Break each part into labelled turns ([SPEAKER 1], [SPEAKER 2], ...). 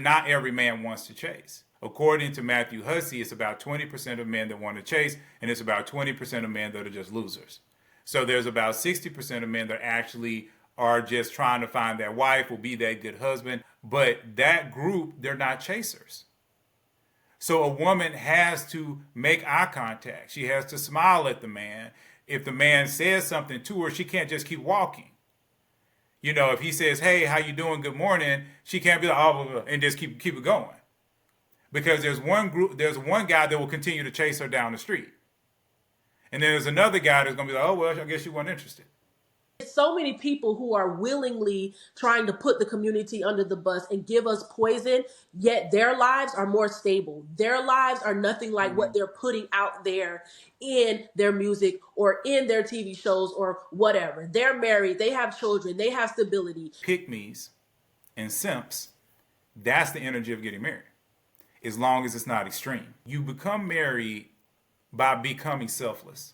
[SPEAKER 1] Not every man wants to chase. According to Matthew Hussey, it's about 20% of men that want to chase, and it's about 20% of men that are just losers. So there's about 60% of men that actually are just trying to find that wife, will be that good husband. But that group, they're not chasers. So a woman has to make eye contact. She has to smile at the man. If the man says something to her, she can't just keep walking. You know, if he says, "Hey, how you doing? Good morning," she can't be like, "Oh," and just keep it going. Because there's one guy that will continue to chase her down the street. And then there's another guy that's going to be like, "Oh, well, I guess you weren't interested."
[SPEAKER 2] So many people who are willingly trying to put the community under the bus and give us poison, yet their lives are more stable. Their lives are nothing like what they're putting out there in their music or in their TV shows or whatever. They're married, they have children, they have stability.
[SPEAKER 1] Pygmies and simps, that's the energy of getting married, as long as it's not extreme. You become married by becoming selfless.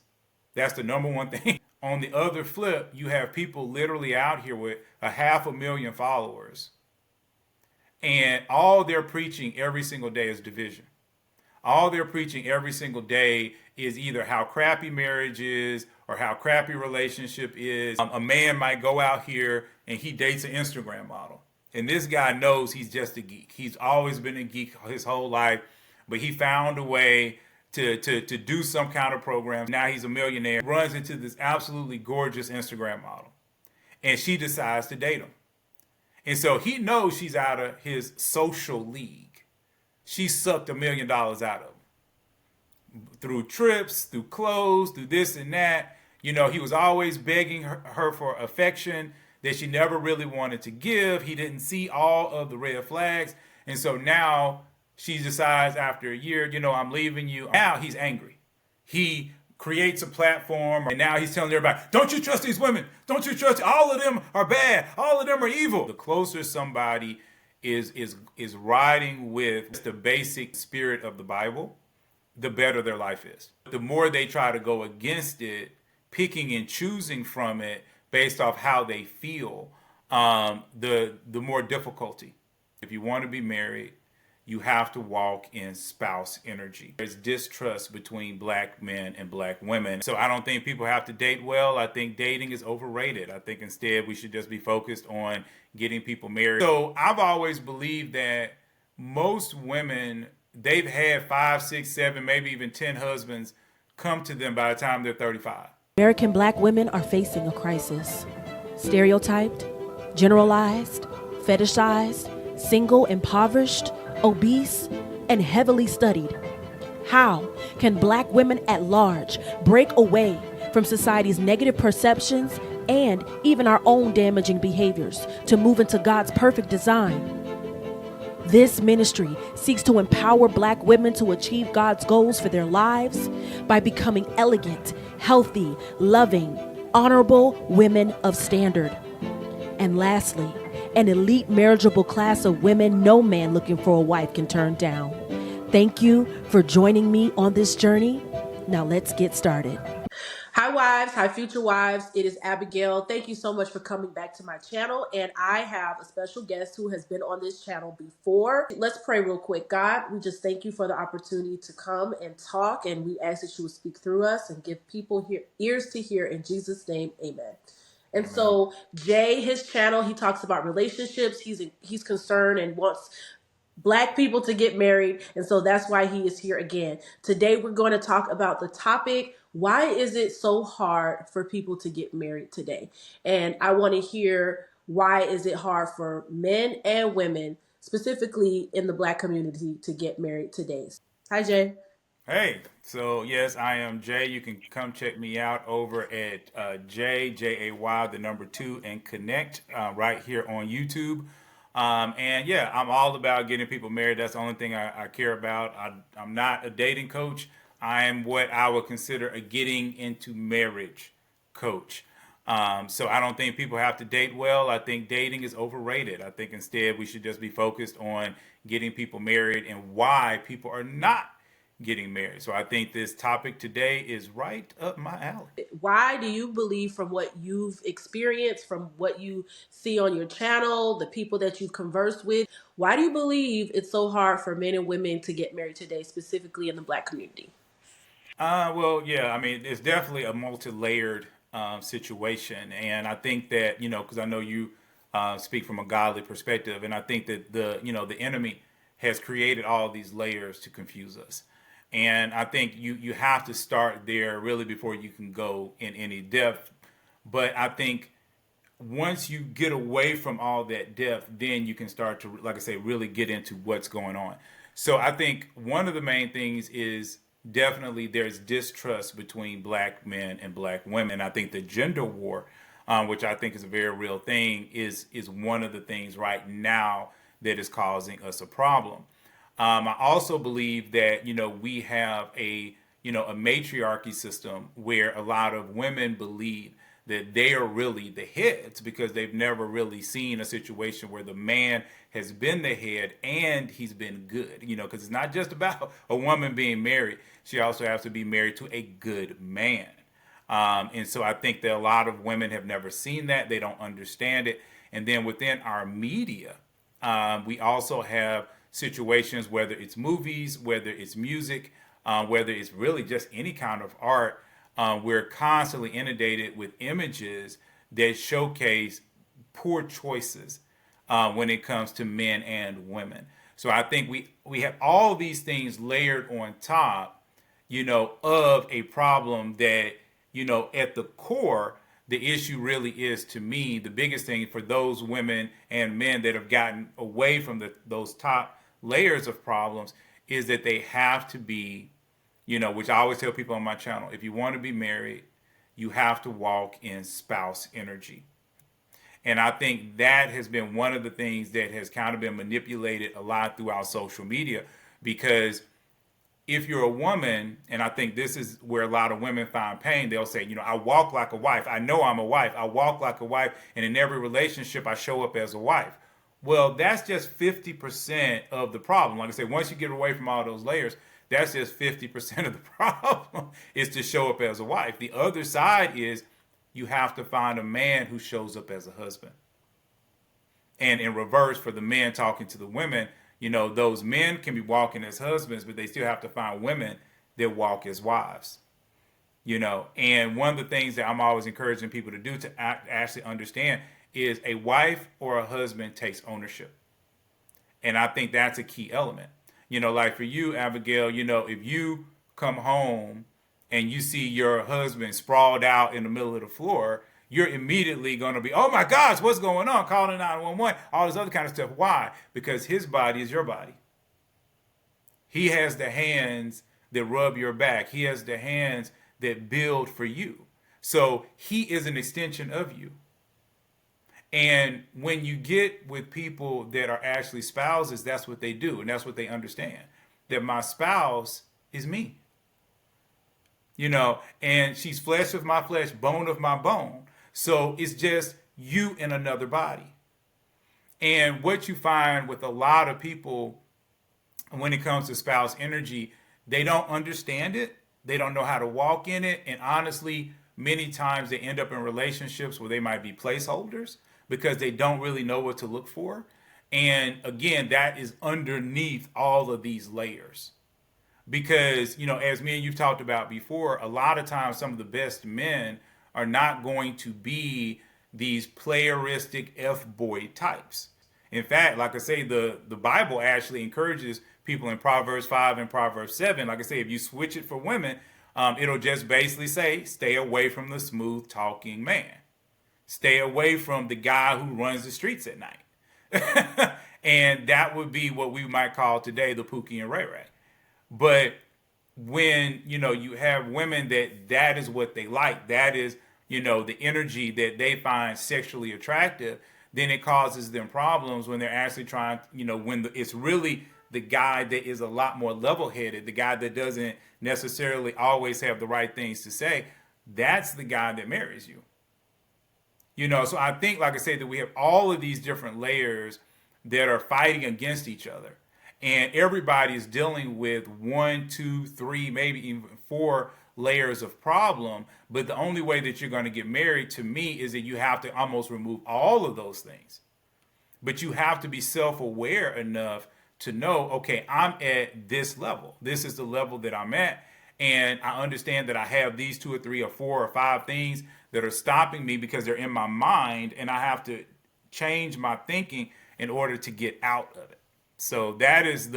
[SPEAKER 1] That's the number one thing. On the other flip, you have people literally out here with 500,000 followers, and all they're preaching every single day is division. All they're preaching every single day is either how crappy marriage is or how crappy relationship is. A man might go out here and he dates an Instagram model, and this guy knows he's just a geek. He's always been a geek his whole life, but he found a way to do some kind of program. Now he's a millionaire, runs into this absolutely gorgeous Instagram model, and she decides to date him. And so he knows she's out of his social league. She sucked $1 million out of him through trips, through clothes, through this and that. You know, he was always begging her for affection that she never really wanted to give. He didn't see all of the red flags. And so now she decides after a year, you know, "I'm leaving you." Now he's angry. He creates a platform, and now he's telling everybody, "Don't you trust these women? Don't you trust? All of them are bad. All of them are evil." The closer somebody is riding with the basic spirit of the Bible, the better their life is. The more they try to go against it, picking and choosing from it based off how they feel, the more difficulty. If you want to be married, you have to walk in spouse energy. There's distrust between black men and black women. So I don't think people have to date well. I think dating is overrated. I think instead we should just be focused on getting people married. So I've always believed that most women, they've had 5, 6, 7, maybe even 10 husbands come to them by the time they're 35.
[SPEAKER 3] American black women are facing a crisis. Stereotyped, generalized, fetishized, single, impoverished, obese, and heavily studied. How can black women at large break away from society's negative perceptions and even our own damaging behaviors to move into God's perfect design? This ministry seeks to empower black women to achieve God's goals for their lives by becoming elegant, healthy, loving, honorable women of standard. And lastly, an elite marriageable class of women no man looking for a wife can turn down. Thank you for joining me on this journey. Now let's get started.
[SPEAKER 2] Hi wives, hi future wives. It is Abigail. Thank you so much for coming back to my channel. And I have a special guest who has been on this channel before. Let's pray real quick. God, we just thank you for the opportunity to come and talk. And we ask that you would speak through us and give people ears to hear. In Jesus' name, amen. And
[SPEAKER 1] Amen.
[SPEAKER 2] so Jay, his channel, he talks about relationships. He's concerned and wants Black people to get married. And so that's why he is here again. Today, we're going to talk about the topic, why is it so hard for people to get married today? And I want to hear, why is it hard for men and women, specifically in the Black community, to get married today? Hi, Jay.
[SPEAKER 1] Hey, so yes, I am Jay. You can come check me out over at Jay, the number 2, and Connect right here on YouTube. And yeah, I'm all about getting people married. That's the only thing I care about. I'm not a dating coach. I'm what I would consider a getting into marriage coach. So I don't think people have to date well. I think dating is overrated. I think instead we should just be focused on getting people married, and why people are not getting married. So I think this topic today is right up my alley.
[SPEAKER 2] Why do you believe, from what you've experienced, from what you see on your channel, the people that you've conversed with, why do you believe it's so hard for men and women to get married today, specifically in the Black community?
[SPEAKER 1] Well, yeah, I mean, it's definitely a multi-layered situation, and I think that because I know you speak from a godly perspective, and I think that the enemy has created all these layers to confuse us, and I think you have to start there really before you can go in any depth. But I think once you get away from all that depth, then you can start to, like I say, really get into what's going on. So I think one of the main things is definitely there's distrust between black men and black women. I think the gender war, which I think is a very real thing, is one of the things right now that is causing us a problem. I also believe that we have a matriarchy system where a lot of women believe that they are really the heads because they've never really seen a situation where the man has been the head and he's been good. Because it's not just about a woman being married; she also has to be married to a good man. And so I think that a lot of women have never seen that; they don't understand it. And then within our media, we also have situations, whether it's movies, whether it's music, whether it's really just any kind of art. We're constantly inundated with images that showcase poor choices when it comes to men and women. So I think we have all these things layered on top, of a problem that, at the core, the issue really is, to me, the biggest thing for those women and men that have gotten away from those top layers of problems is that they have to be, which I always tell people on my channel, if you want to be married, you have to walk in spouse energy. And I think that has been one of the things that has kind of been manipulated a lot throughout social media. Because if you're a woman, and I think this is where a lot of women find pain, they'll say, I walk like a wife. I know I'm a wife. I walk like a wife. And in every relationship, I show up as a wife. Well, that's just 50% of the problem. Like I said, once you get away from all those layers, that's just 50% of the problem is to show up as a wife. The other side is you have to find a man who shows up as a husband. And in reverse, for the men talking to the women, those men can be walking as husbands, but they still have to find women that walk as wives. And one of the things that I'm always encouraging people to do to actually understand is a wife or a husband takes ownership. And I think that's a key element. Like for you, Abigail, if you come home and you see your husband sprawled out in the middle of the floor, you're immediately going to be, oh my gosh, what's going on? Calling 911, all this other kind of stuff. Why? Because his body is your body. He has the hands that rub your back. He has the hands that build for you. So he is an extension of you. And when you get with people that are actually spouses, that's what they do. And that's what they understand. That my spouse is me. And she's flesh of my flesh, bone of my bone. So it's just you in another body. And what you find with a lot of people when it comes to spouse energy, they don't understand it. They don't know how to walk in it. And honestly, many times they end up in relationships where they might be placeholders because they don't really know what to look for. And again, that is underneath all of these layers. Because, as me and you've talked about before, a lot of times some of the best men are not going to be these playeristic F-boy types. In fact, like I say, the Bible actually encourages people in Proverbs 5 and Proverbs 7. Like I say, if you switch it for women, it'll just basically say, stay away from the smooth talking man. Stay away from the guy who runs the streets at night. And that would be what we might call today the Pookie and Ray Ray. But when, you have women that is what they like, that is, the energy that they find sexually attractive, then it causes them problems when they're actually trying, when it's really the guy that is a lot more level-headed, the guy that doesn't necessarily always have the right things to say, that's the guy that marries you. So I think, like I said, that we have all of these different layers that are fighting against each other. And everybody is dealing with 1, 2, 3, maybe even 4 layers of problem. But the only way that you're going to get married, to me, is that you have to almost remove all of those things. But you have to be self-aware enough to know, okay, I'm at this level. This is the level that I'm at. And I understand that I have these 2 or 3 or 4 or 5 things that are stopping me because they're in my mind, and I have to change my thinking in order to get out of it. So that is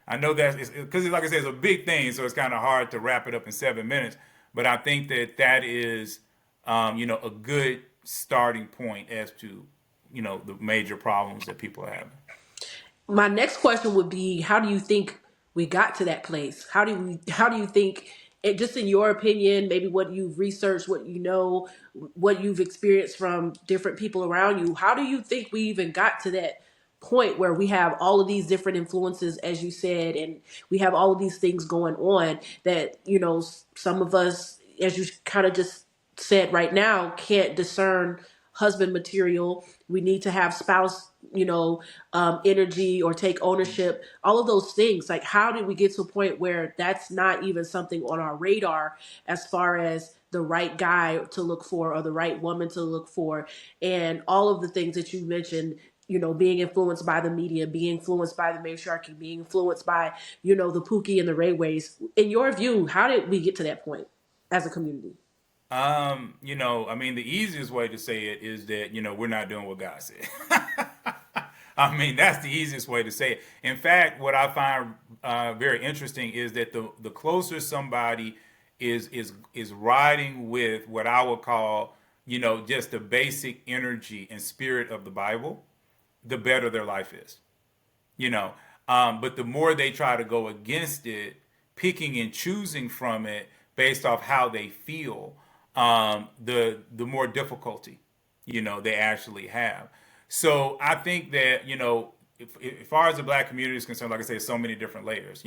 [SPEAKER 1] I know that because, like I said, it's a big thing, so it's kind of hard to wrap it up in 7 minutes. But I think that is, a good starting point as to, the major problems that people are having.
[SPEAKER 2] My next question would be, how do you think we got to that place? How do you think it, just in your opinion, maybe what you've researched, what you know, what you've experienced from different people around you, how do you think we even got to that point where we have all of these different influences, as you said, and we have all of these things going on that, some of us, as you kind of just said right now, can't discern husband material. We need to have spouse, energy, or take ownership, all of those things. Like, how did we get to a point where that's not even something on our radar as far as the right guy to look for or the right woman to look for, and all of the things that you mentioned, being influenced by the media, being influenced by the matriarchy, being influenced by, the Pookie and the Rayways. In your view, how did we get to that point as a community?
[SPEAKER 1] The easiest way to say it is that, we're not doing what God said. That's the easiest way to say it. In fact, what I find very interesting is that the closer somebody is riding with what I would call, just the basic energy and spirit of the Bible, the better their life is. But the more they try to go against it, picking and choosing from it based off how they feel, the more difficulty, they actually have. So I think that, as far as the Black community is concerned, like I say, so many different layers.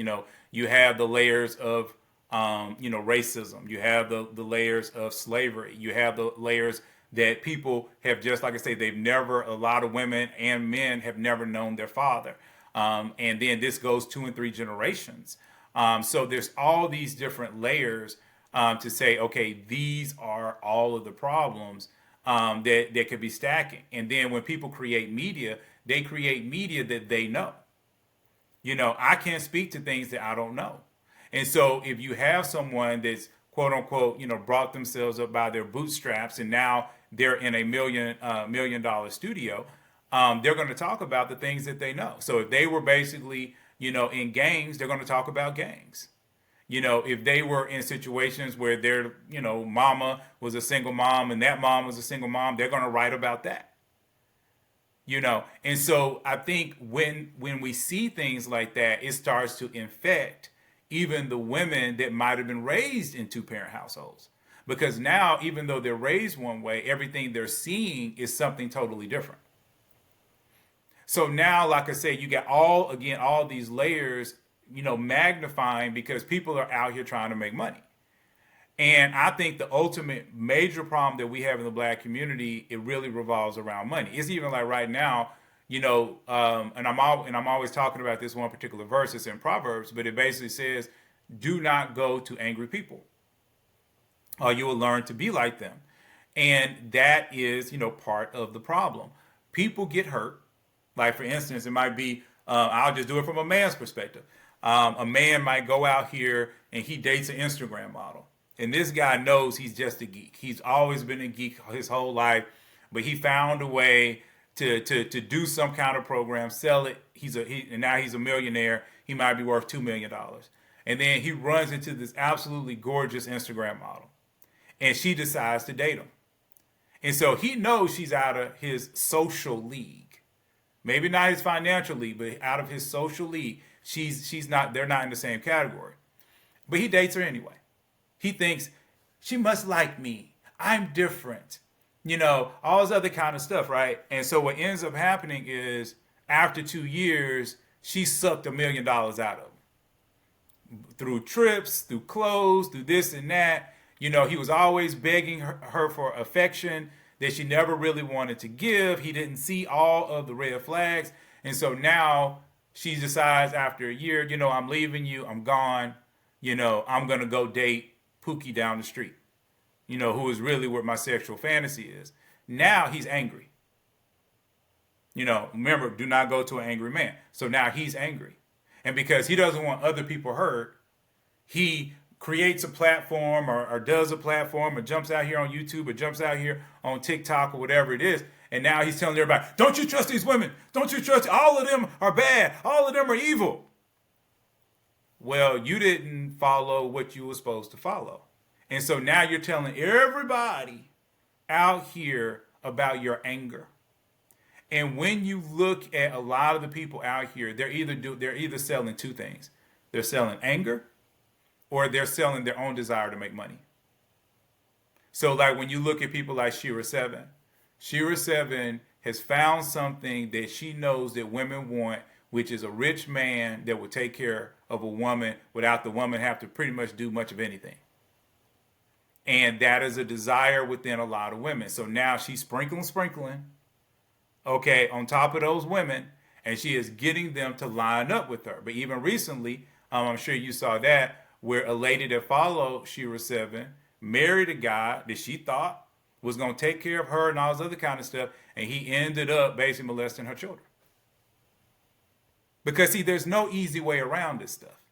[SPEAKER 1] You have the layers of, racism. You have the layers of slavery. You have the layers that people have, just like I say, a lot of women and men have never known their father. And then this goes 2 and 3 generations. So there's all these different layers to say, okay, these are all of the problems that could be stacking. And then when people create media, they create media that they know. I can't speak to things that I don't know. And so if you have someone that's quote unquote, brought themselves up by their bootstraps and now they're in a $1 million studio, they're going to talk about the things that they know. So if they were basically, in gangs, they're going to talk about gangs. If they were in situations where their, mama was a single mom and that mom was a single mom, they're going to write about that. And so I think when we see things like that, it starts to infect even the women that might have been raised in 2-parent households. Because now, even though they're raised one way, everything they're seeing is something totally different. So now, like I said, you got all these layers, magnifying because people are out here trying to make money. And I think the ultimate major problem that we have in the Black community, it really revolves around money. It's even like right now, and I'm always talking about this one particular verse. It's in Proverbs, but it basically says, "Do not go to angry people, or you will learn to be like them." And that is, part of the problem. People get hurt. Like, for instance, it might be, I'll just do it from a man's perspective. A man might go out here and he dates an Instagram model. And this guy knows he's just a geek. He's always been a geek his whole life, but he found a way to do some kind of program, sell it. And now he's a millionaire. He might be worth $2 million. And then he runs into this absolutely gorgeous Instagram model. And she decides to date him. And so he knows she's out of his social league. Maybe not his financial league, but out of his social league. They're not in the same category. But he dates her anyway. He thinks she must like me. I'm different. All this other kind of stuff, right? And so what ends up happening is after 2 years, she sucked $1 million out of him. Through trips, through clothes, through this and that. He was always begging her for affection that she never really wanted to give. He didn't see all of the red flags. And so now She decides after a year, I'm leaving you, I'm gone, I'm going to go date Pookie down the street, who is really what my sexual fantasy is. Now he's angry. Remember, do not go to an angry man. So now he's angry. And because he doesn't want other people hurt, he creates a platform or does a platform or jumps out here on YouTube or jumps out here on TikTok or whatever it is. And now he's telling everybody, don't you trust these women? Don't you trust? All of them are bad. All of them are evil. Well, you didn't follow what you were supposed to follow. And so now you're telling everybody out here about your anger. And when you look at a lot of the people out here, they're either selling two things. They're selling anger or they're selling their own desire to make money. So like when you look at people like Shira 7, Shira 7 has found something that she knows that women want, which is a rich man that will take care of a woman without the woman have to pretty much do much of anything. And that is a desire within a lot of women. So now she's sprinkling, okay, on top of those women, and she is getting them to line up with her. But even recently, I'm sure you saw that, where a lady that followed Shira 7 married a guy that she thought was going to take care of her and all this other kind of stuff, and he ended up basically molesting her children. Because, see, there's no easy way around this stuff.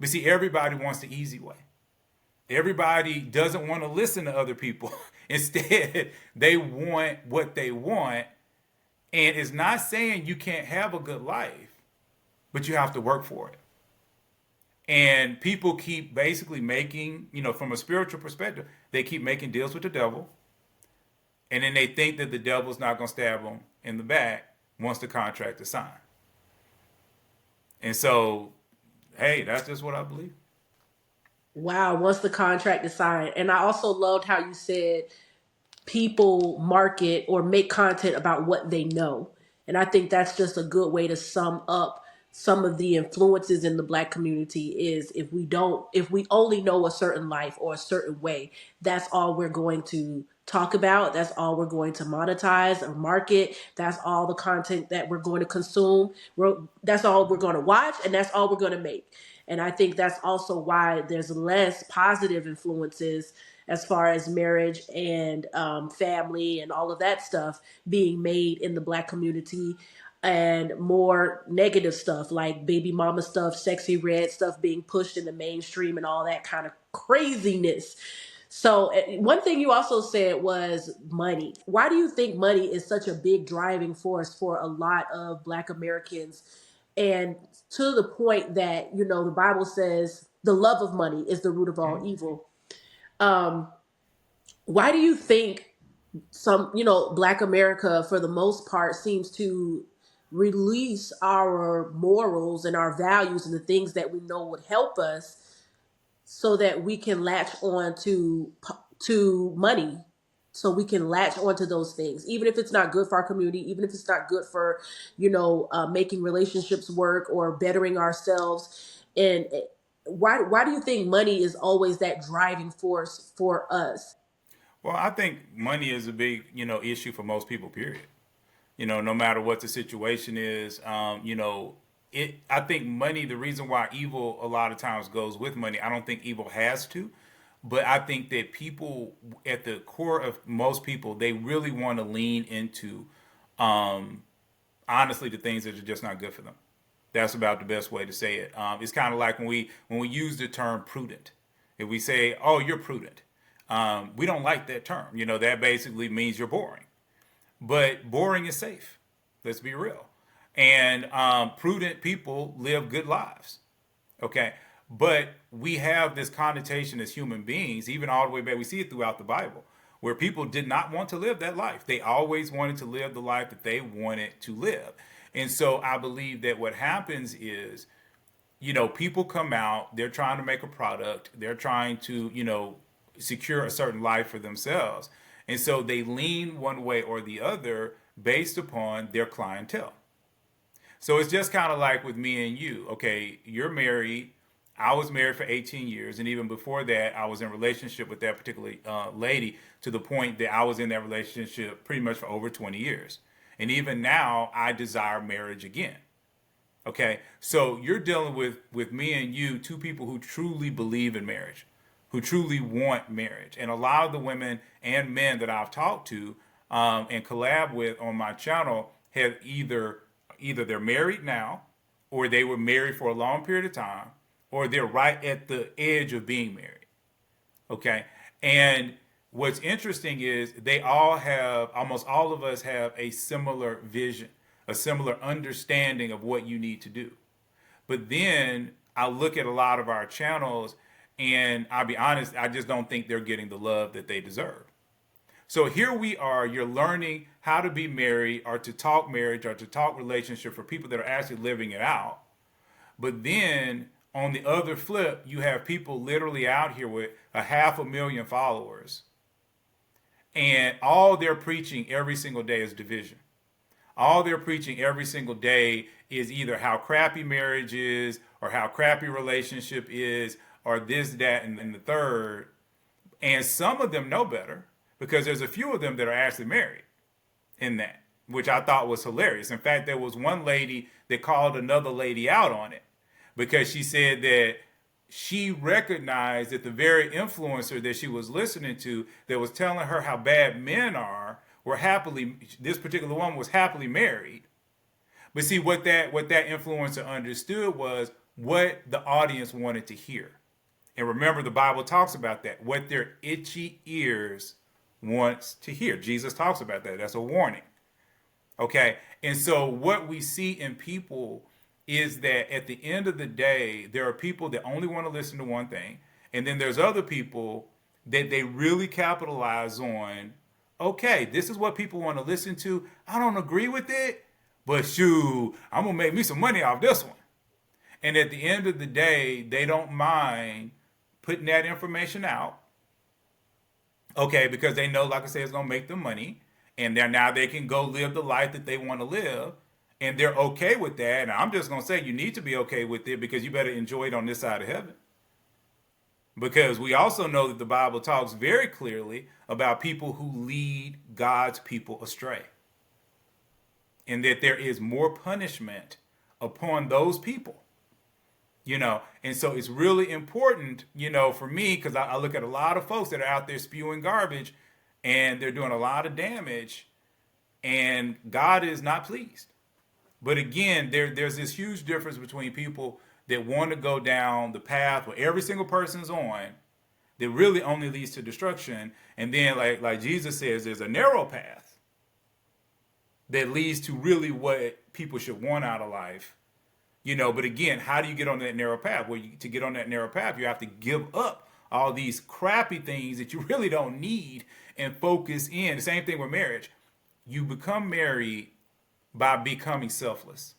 [SPEAKER 1] But, see, everybody wants the easy way. Everybody doesn't want to listen to other people. Instead, they want what they want. And it's not saying you can't have a good life, but you have to work for it. And people keep basically making, from a spiritual perspective, they keep making deals with the devil. And then they think that the devil's not going to stab them in the back once the contract is signed. And so, hey, that's just what I believe.
[SPEAKER 2] Wow, once the contract is signed. And I also loved how you said people market or make content about what they know. And I think that's just a good way to sum up some of the influences in the Black community is if we only know a certain life or a certain way, that's all we're going to talk about. That's all we're going to monetize or market. That's all the content that we're going to consume. That's all we're going to watch, and that's all we're going to make. And I think that's also why there's less positive influences as far as marriage and family and all of that stuff being made in the Black community, and more negative stuff like baby mama stuff, sexy red stuff being pushed in the mainstream and all that kind of craziness. So one thing you also said was money. Why do you think money is such a big driving force for a lot of Black Americans? And to the point that, the Bible says the love of money is the root of all evil. Why do you think Black America, for the most part, seems to release our morals and our values and the things that we know would help us so that we can latch on to money, so we can latch onto those things, even if it's not good for our community, even if it's not good for, making relationships work or bettering ourselves. And why do you think money is always that driving force for us?
[SPEAKER 1] Well, I think money is a big, issue for most people, period. No matter what the situation is, I think money, the reason why evil a lot of times goes with money, I don't think evil has to, but I think that people at the core of most people, they really want to lean into, honestly, the things that are just not good for them. That's about the best way to say it. It's kind of like when we use the term prudent. If we say, "Oh, you're prudent," we don't like that term. That basically means you're boring. But boring is safe. Let's be real. And prudent people live good lives. Okay. But we have this connotation as human beings, even all the way back. We see it throughout the Bible, where people did not want to live that life. They always wanted to live the life that they wanted to live. And so I believe that what happens is, people come out, they're trying to make a product, they're trying to, secure a certain life for themselves. And so they lean one way or the other based upon their clientele. So it's just kind of like with me and you. Okay, you're married. I was married for 18 years. And even before that, I was in a relationship with that particular lady, to the point that I was in that relationship pretty much for over 20 years. And even now, I desire marriage again. Okay, so you're dealing with me and you, two people who truly believe in marriage, who truly want marriage, and a lot of the women and men that I've talked to and collab with on my channel have either they're married now, or they were married for a long period of time, or they're right at the edge of being married. Okay, and what's interesting is they all have, almost all of us have a similar vision, a similar understanding of what you need to do. But then I look at a lot of our channels, and I'll be honest, I just don't think they're getting the love that they deserve. So here we are, you're learning how to be married, or to talk marriage, or to talk relationship for people that are actually living it out. But then on the other flip, you have people literally out here with 500,000 followers, and all they're preaching every single day is division. All they're preaching every single day is either how crappy marriage is, or how crappy relationship is, or this, that, and the third. And some of them know better, because there's a few of them that are actually married in that, which I thought was hilarious. In fact, there was one lady that called another lady out on it, because she said that she recognized that the very influencer that she was listening to that was telling her how bad men are were happily, this particular woman was happily married. But see, what that influencer understood was what the audience wanted to hear. And remember, the Bible talks about that, what their itchy ears wants to hear. Jesus talks about that. That's a warning. Okay. And so what we see in people is that at the end of the day, there are people that only want to listen to one thing. And then there's other people that they really capitalize on. Okay, this is what people want to listen to. I don't agree with it, but shoot, I'm going to make me some money off this one. And at the end of the day, they don't mind putting that information out. Okay, because they know, like I said, it's going to make them money. And now they can go live the life that they want to live. And they're okay with that. And I'm just going to say, you need to be okay with it, because you better enjoy it on this side of heaven. Because we also know that the Bible talks very clearly about people who lead God's people astray, and that there is more punishment upon those people. And so it's really important, for me, because I look at a lot of folks that are out there spewing garbage, and they're doing a lot of damage, and God is not pleased. But again, there's this huge difference between people that want to go down the path where every single person's on, that really only leads to destruction. And then, like Jesus says, there's a narrow path that leads to really what people should want out of life. But again, how do you get on that narrow path? Well, to get on that narrow path, you have to give up all these crappy things that you really don't need and focus in. The same thing with marriage. You become married by becoming selfless.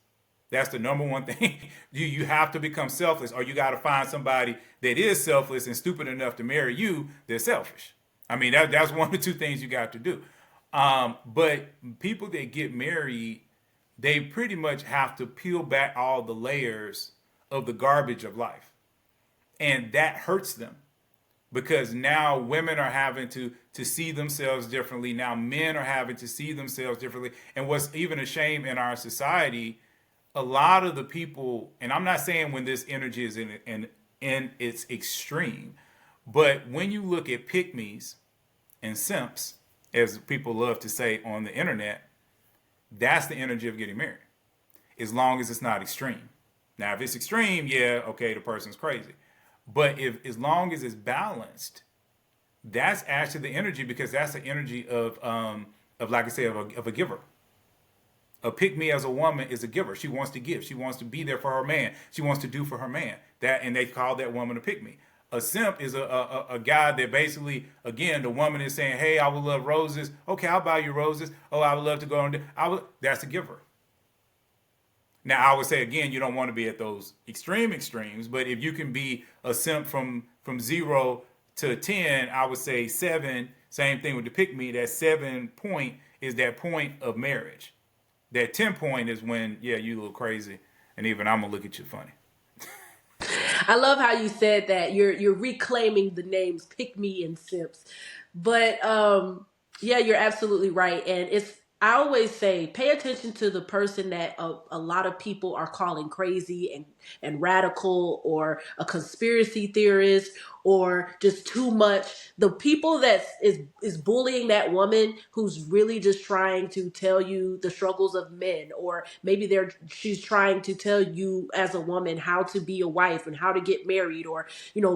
[SPEAKER 1] That's the number one thing. You have to become selfless, or you got to find somebody that is selfless and stupid enough to marry you that's selfish. I mean, that's one of the two things you got to do. But people that get married, they pretty much have to peel back all the layers of the garbage of life. And that hurts them, because now women are having to see themselves differently. Now men are having to see themselves differently. And what's even a shame in our society, a lot of the people, and I'm not saying when this energy is in its extreme, but when you look at pick-me's and simps, as people love to say on the internet, that's the energy of getting married, as long as it's not extreme. Now, if it's extreme, yeah, okay, the person's crazy. But as long as it's balanced, that's actually the energy, because that's the energy of like I say, of a giver. A pick-me as a woman is a giver. She wants to give. She wants to be there for her man. She wants to do for her man. And they call that woman a pick-me. A simp is a guy that basically, again, the woman is saying, hey, I would love roses. Okay, I'll buy you roses. Oh, I would love to go on. That's a giver. Now, I would say, again, you don't want to be at those extremes, but if you can be a simp from 0 to 10, I would say 7. Same thing with the pick-me. That 7 point is that point of marriage. That 10 point is when, yeah, you a little crazy, and even I'm gonna look at you funny.
[SPEAKER 2] I love how you said that you're reclaiming the names pick me and simps, but yeah, you're absolutely right, and I always say, pay attention to the person that a lot of people are calling crazy and radical, or a conspiracy theorist, or just too much. The people that is bullying that woman who's really just trying to tell you the struggles of men, or maybe she's trying to tell you as a woman how to be a wife and how to get married, or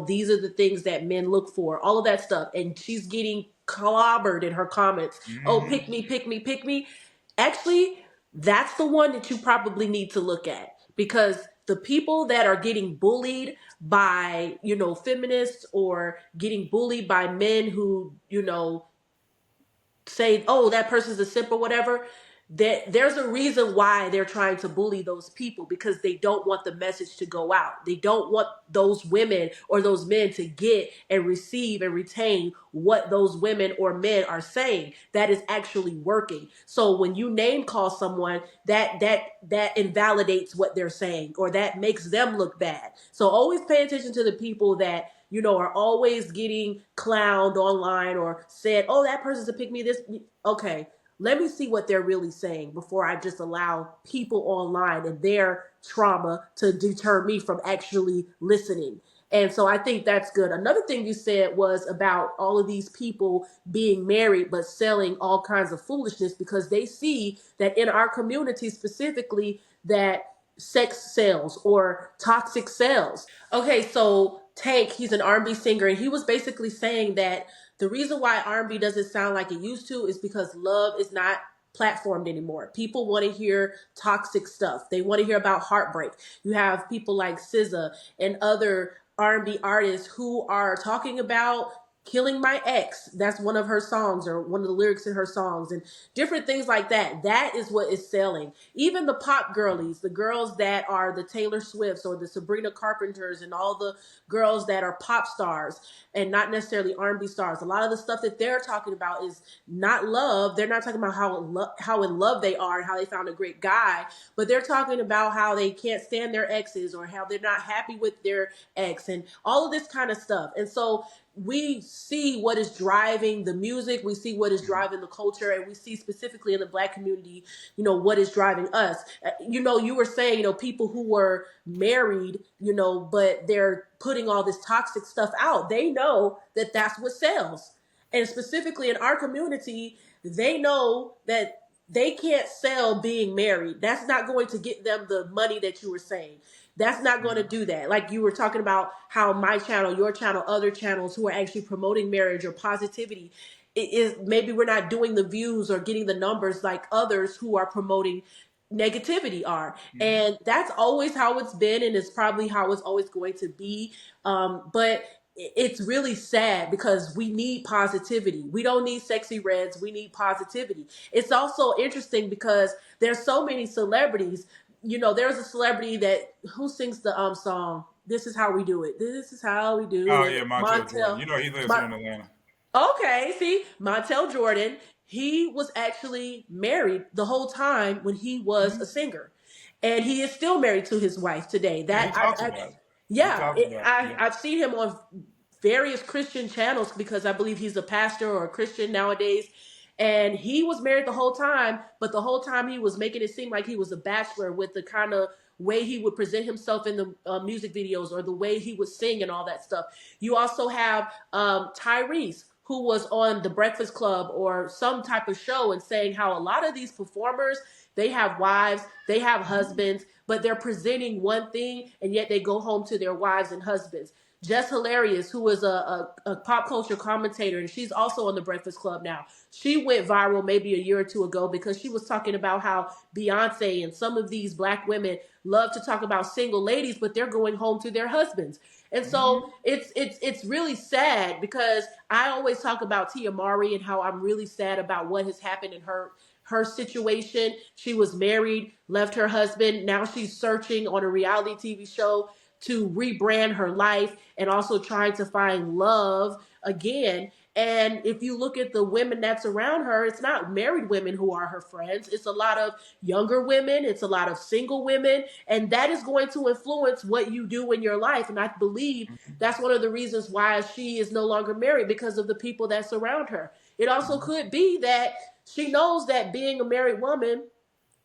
[SPEAKER 2] these are the things that men look for, all of that stuff, and she's getting clobbered in her comments. Oh,
[SPEAKER 1] Mm-hmm.
[SPEAKER 2] pick me, pick me, pick me. Actually, that's the one that you probably need to look at, because the people that are getting bullied by, feminists, or getting bullied by men who, say, oh, that person's a simp or whatever, that there's a reason why they're trying to bully those people, because they don't want the message to go out. They don't want those women or those men to get and receive and retain what those women or men are saying that is actually working. So when you name call someone, that invalidates what they're saying, or that makes them look bad. So always pay attention to the people that are always getting clowned online, or said, oh, that person's a pick me this. Okay, let me see what they're really saying before I just allow people online and their trauma to deter me from actually listening. And so I think that's good. Another thing you said was about all of these people being married but selling all kinds of foolishness, because they see that in our community specifically, that sex sells or toxic sells. Okay, so Tank, he's an R&B singer, and he was basically saying that the reason why R&B doesn't sound like it used to is because love is not platformed anymore. People want to hear toxic stuff. They want to hear about heartbreak. You have people like SZA and other R&B artists who are talking about killing my ex. That's one of her songs, or one of the lyrics in her songs, and different things like that. That is what is selling. Even the pop girlies, the girls that are the Taylor Swifts or the Sabrina Carpenters, and all the girls that are pop stars and not necessarily R&B stars, a lot of the stuff that they're talking about is not love. They're not talking about how in love they are and how they found a great guy, but they're talking about how they can't stand their exes, or how they're not happy with their ex, and all of this kind of stuff. And so we see what is driving the music, we see what is driving the culture, and we see specifically in the Black community, what is driving us. You were saying, people who were married, but they're putting all this toxic stuff out. They know that that's what sells. And specifically in our community, they know that they can't sell being married. That's not going to get them the money that you were saying. That's not going to do that. Like you were talking about how my channel, your channel, other channels who are actually promoting marriage or positivity, it is maybe we're not doing the views or getting the numbers like others who are promoting negativity are. And that's always how it's been, and it's probably how it's always going to be. But it's really sad, because we need positivity. We don't need sexy reds. We need positivity. It's also interesting because there's so many celebrities. There's a celebrity that who sings the song, "This Is How We Do It." This is how we do
[SPEAKER 1] Oh
[SPEAKER 2] it.
[SPEAKER 1] yeah, Montel Jordan.
[SPEAKER 2] Montel.
[SPEAKER 1] You know he lives here
[SPEAKER 2] Mon-
[SPEAKER 1] in Atlanta.
[SPEAKER 2] okay, see, Montel Jordan. He was actually married the whole time when he was a
[SPEAKER 1] Hmm.
[SPEAKER 2] singer, and he is still married to his wife today.
[SPEAKER 1] Yeah, he
[SPEAKER 2] That
[SPEAKER 1] talks about it. He
[SPEAKER 2] yeah,
[SPEAKER 1] talks about it. Yeah.
[SPEAKER 2] I've seen him on various Christian channels, because I believe he's a pastor or a Christian nowadays. And he was married the whole time, but the whole time he was making it seem like he was a bachelor, with the kind of way he would present himself in the music videos, or the way he would sing and all that stuff. You also have Tyrese, who was on The Breakfast Club or some type of show, and saying how a lot of these performers, they have wives, they have husbands, but they're presenting one thing, and yet they go home to their wives and husbands. Jess Hilarious, who is a pop culture commentator, and she's also on The Breakfast Club now. She went viral maybe a year or two ago, because she was talking about how Beyonce and some of these Black women love to talk about single ladies, but they're going home to their husbands. And so
[SPEAKER 1] Hmm.
[SPEAKER 2] it's really sad, because I always talk about Tia Mowry and how I'm really sad about what has happened in her situation. She was married, left her husband. Now she's searching on a reality TV show to rebrand her life, and also trying to find love again. And if you look at the women that's around her, it's not married women who are her friends. It's a lot of younger women. It's a lot of single women. And that is going to influence what you do in your life. And I believe that's one of the reasons why she is no longer married, because of the people that surround her. It also could be that She knows that being a married woman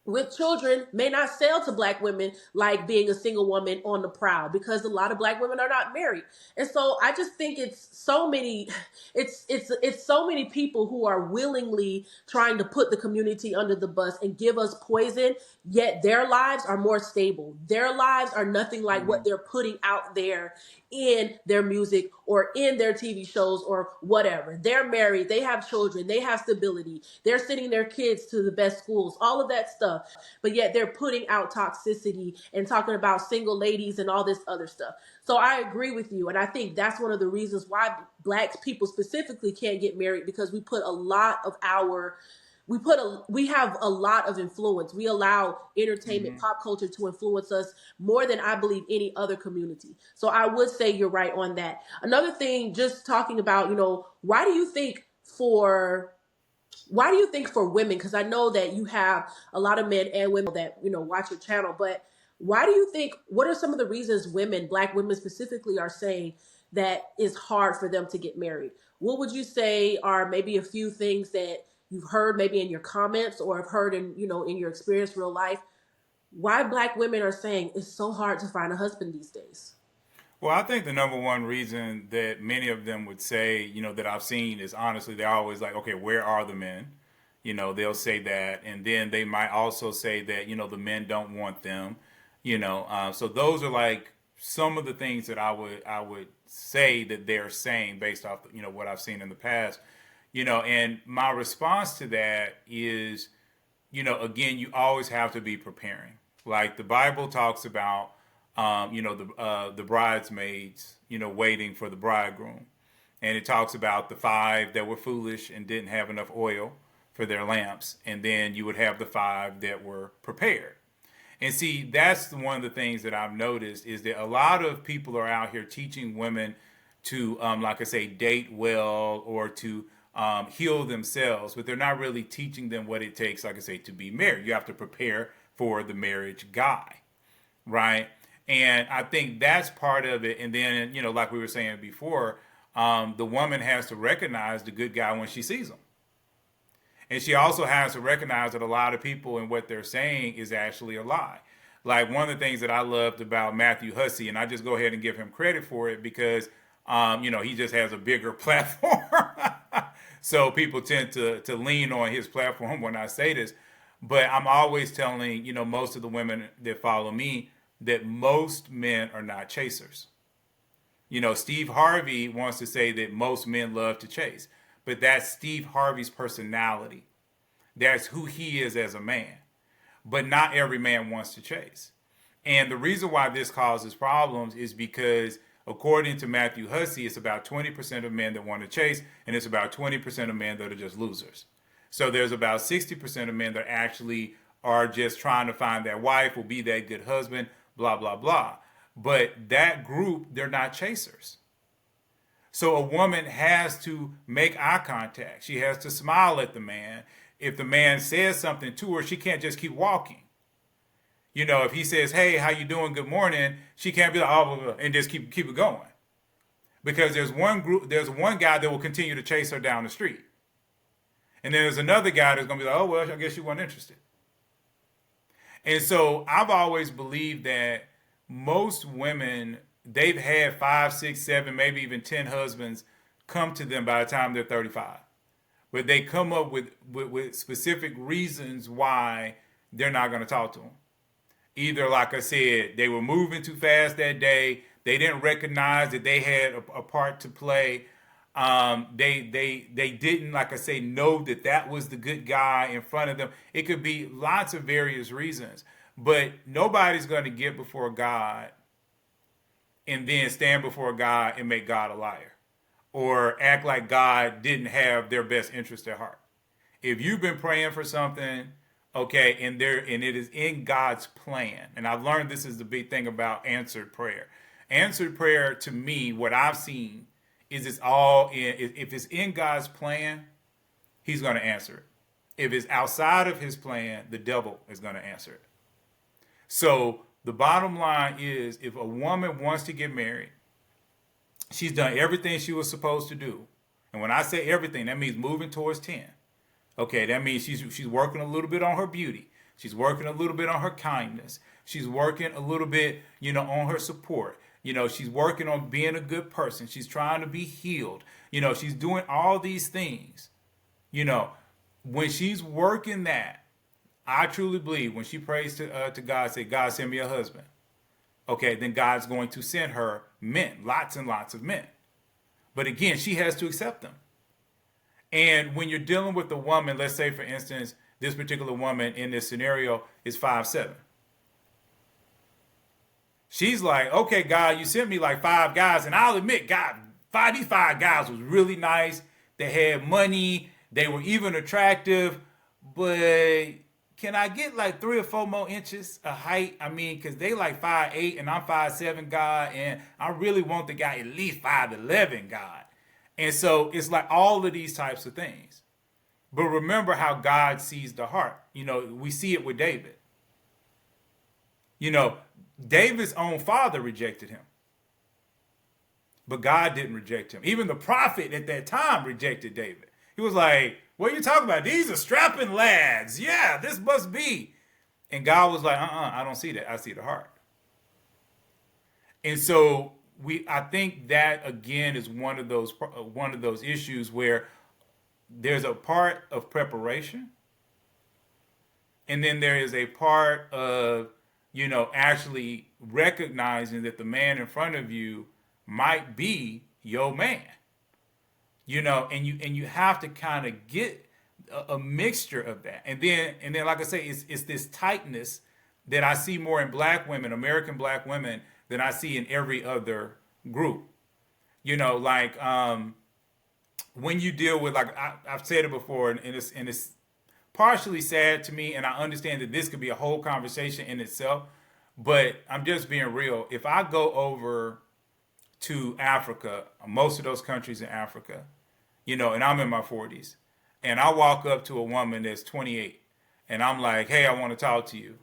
[SPEAKER 2] with children may not sell to black women like being a single woman on the prowl, because a lot of black women are not married. And so I just think it's so many people who are willingly trying to put the community under the bus and give us poison, yet their lives are more stable. Their lives are nothing like what they're putting out there in their music or in their TV shows or whatever. They're married, they have children, they have stability, they're sending their kids to the best schools, all of that stuff. But yet they're putting out toxicity and talking about single ladies and all this other stuff. So I agree with you. And I think that's one of the reasons why black people specifically can't get married, because we have a lot of influence. We allow entertainment, pop culture to influence us more than I believe any other community. So I would say you're right on that. Another thing, just talking about, why do you think for women, because I know that you have a lot of men and women that, watch your channel, but why do you think, what are some of the reasons black women specifically, are saying that it's hard for them to get married? What would you say are maybe a few things that you've heard maybe in your comments or have heard in your experience real life, why black women are saying it's so hard to find a husband these days?
[SPEAKER 1] Well, I think the number one reason that many of them would say, that I've seen is, honestly, they're always like, okay, where are the men? They'll say that. And then they might also say that, the men don't want them, so those are like some of the things that I would say that they're saying based off, what I've seen in the past, and my response to that is, again, you always have to be preparing. Like the Bible talks about, the bridesmaids, waiting for the bridegroom. And it talks about the 5 that were foolish and didn't have enough oil for their lamps. And then you would have the 5 that were prepared. And see, that's one of the things that I've noticed, is that a lot of people are out here teaching women to, like I say, date well, or to heal themselves, but they're not really teaching them what it takes, like I say, to be married. You have to prepare for the marriage guy, right? And I think that's part of it. And then, like we were saying before, the woman has to recognize the good guy when she sees him. And she also has to recognize that a lot of people and what they're saying is actually a lie. Like one of the things that I loved about Matthew Hussey, and I just go ahead and give him credit for it because, he just has a bigger platform. So people tend to lean on his platform when I say this. But I'm always telling, most of the women that follow me, that most men are not chasers. Steve Harvey wants to say that most men love to chase, but that's Steve Harvey's personality. That's who he is as a man. But not every man wants to chase. And the reason why this causes problems is because, according to Matthew Hussey, it's about 20% of men that want to chase, and it's about 20% of men that are just losers. So there's about 60% of men that actually are just trying to find that wife or be that good husband, blah, blah, blah. But that group, they're not chasers. So a woman has to make eye contact. She has to smile at the man. If the man says something to her, she can't just keep walking. If he says, hey, how you doing? Good morning. She can't be like, oh, and just keep it going. Because there's one guy that will continue to chase her down the street. And then there's another guy that's going to be like, oh, well, I guess you weren't interested. And so I've always believed that most women, they've had 5, 6, 7, maybe even 10 husbands come to them by the time they're 35. But they come up with specific reasons why they're not going to talk to them. Either, like I said, they were moving too fast that day. They didn't recognize that they had a part to play. They didn't, like I say, know that was the good guy in front of them. It could be lots of various reasons. But nobody's going to get before God and then stand before God and make God a liar, or act like God didn't have their best interest at heart. If you've been praying for something, okay, and it is in God's plan, and I've learned this is the big thing about answered prayer. Answered prayer, to me, what I've seen is it's all in. If it's in God's plan, He's going to answer it. If it's outside of His plan, the devil is going to answer it. So the bottom line is, if a woman wants to get married, she's done everything she was supposed to do. And when I say everything, that means moving towards 10. Okay, that means she's working a little bit on her beauty. She's working a little bit on her kindness. She's working a little bit, on her support. She's working on being a good person. She's trying to be healed. She's doing all these things. When she's working that, I truly believe when she prays to God, say, God, send me a husband. Okay, then God's going to send her men, lots and lots of men. But again, she has to accept them. And when you're dealing with a woman, let's say, for instance, this particular woman in this scenario is 5'7". She's like, okay, God, you sent me like 5 guys. And I'll admit, God, these 5 guys was really nice. They had money. They were even attractive. But can I get like 3 or 4 more inches of height? I mean, because they like 5'8" and I'm 5'7", God. And I really want the guy at least 5'11", God. And so it's like all of these types of things. But remember how God sees the heart. We see it with David. David's own father rejected him. But God didn't reject him. Even the prophet at that time rejected David. He was like, what are you talking about? These are strapping lads. Yeah, this must be. And God was like, I don't see that. I see the heart. And so I think that again is one of those issues where there's a part of preparation, and then there is a part of actually recognizing that the man in front of you might be your man. And you have to kind of get a mixture of that, and then like I say, it's this tightness that I see more in black women, American black women, than I see in every other group. When you deal with, like I've said it before, and it's partially sad to me, and I understand that this could be a whole conversation in itself, but I'm just being real. If I go over to Africa, most of those countries in Africa, and I'm in my 40s, and I walk up to a woman that's 28, and I'm like, hey, I want to talk to you,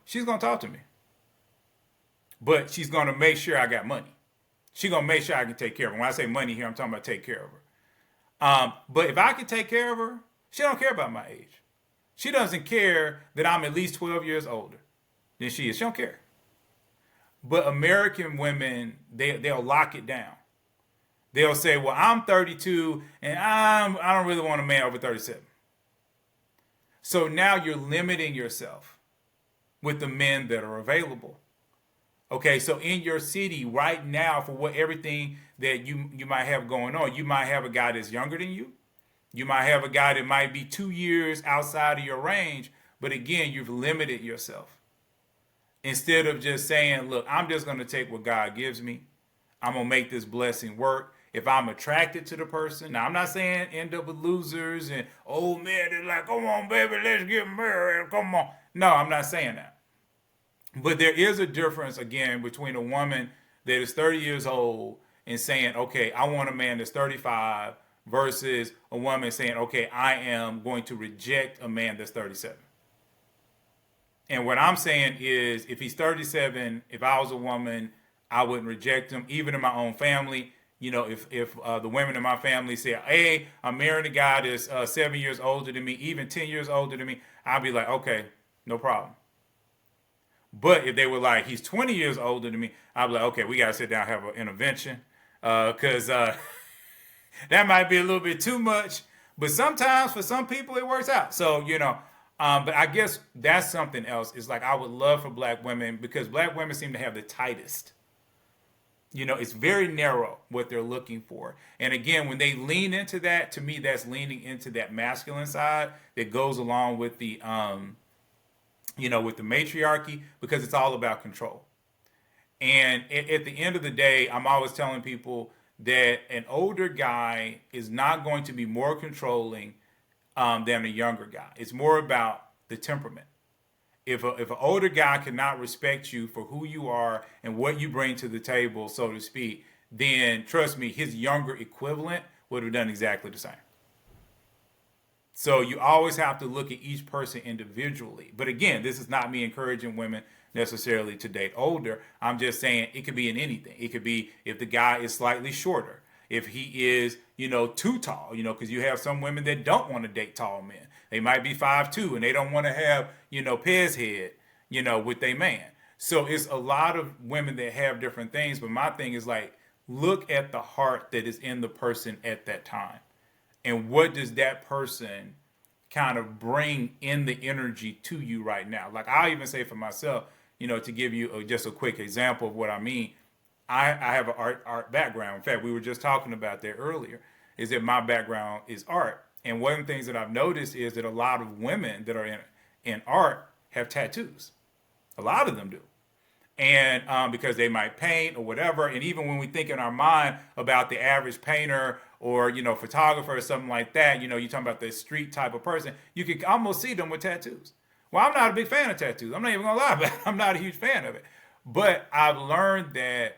[SPEAKER 1] she's going to talk to me. But she's going to make sure I got money. She's going to make sure I can take care of her. When I say money here, I'm talking about take care of her. But if I can take care of her, she don't care about my age. She doesn't care that I'm at least 12 years older than she is. She don't care. But American women, they'll lock it down. They'll say, well, I'm 32 and I don't really want a man over 37. So now you're limiting yourself with the men that are available. Okay, so in your city right now, for everything that you might have going on, you might have a guy that's younger than you. You might have a guy that might be 2 years outside of your range. But again, you've limited yourself. Instead of just saying, look, I'm just going to take what God gives me. I'm going to make this blessing work. If I'm attracted to the person, now I'm not saying end up with losers and old men that are like, come on, baby, let's get married. Come on. No, I'm not saying that. But there is a difference, again, between a woman that is 30 years old and saying, okay, I want a man that's 35 versus a woman saying, okay, I am going to reject a man that's 37. And what I'm saying is, if he's 37, if I was a woman, I wouldn't reject him, even in my own family. If the women in my family say, hey, I'm marrying a guy that's 7 years older than me, even 10 years older than me, I'd be like, okay, no problem. But if they were like, he's 20 years older than me, I'd be like, okay, we got to sit down and have an intervention. Because that might be a little bit too much. But sometimes for some people it works out. So, but I guess that's something else. It's like I would love for black women, because black women seem to have the tightest. It's very narrow what they're looking for. And again, when they lean into that, to me, that's leaning into that masculine side that goes along with the with the matriarchy, because it's all about control. And at the end of the day, I'm always telling people that an older guy is not going to be more controlling than a younger guy. It's more about the temperament. If an older guy cannot respect you for who you are and what you bring to the table, so to speak, then trust me, his younger equivalent would have done exactly the same. So you always have to look at each person individually. But again, this is not me encouraging women necessarily to date older. I'm just saying it could be in anything. It could be if the guy is slightly shorter. If he is, too tall, because you have some women that don't want to date tall men. They might be 5'2" and they don't want to have, Pez head, with their man. So it's a lot of women that have different things. But my thing is like, look at the heart that is in the person at that time. And what does that person kind of bring in the energy to you right now? Like I'll even say for myself, to give you just a quick example of what I mean, I have an art background. In fact, we were just talking about that earlier, is that my background is art. And one of the things that I've noticed is that a lot of women that are in art have tattoos. A lot of them do. And because they might paint or whatever. And even when we think in our mind about the average painter or, photographer or something like that, you're talking about the street type of person, you can almost see them with tattoos. Well, I'm not a big fan of tattoos. I'm not even going to lie about it. I'm not a huge fan of it. But I've learned that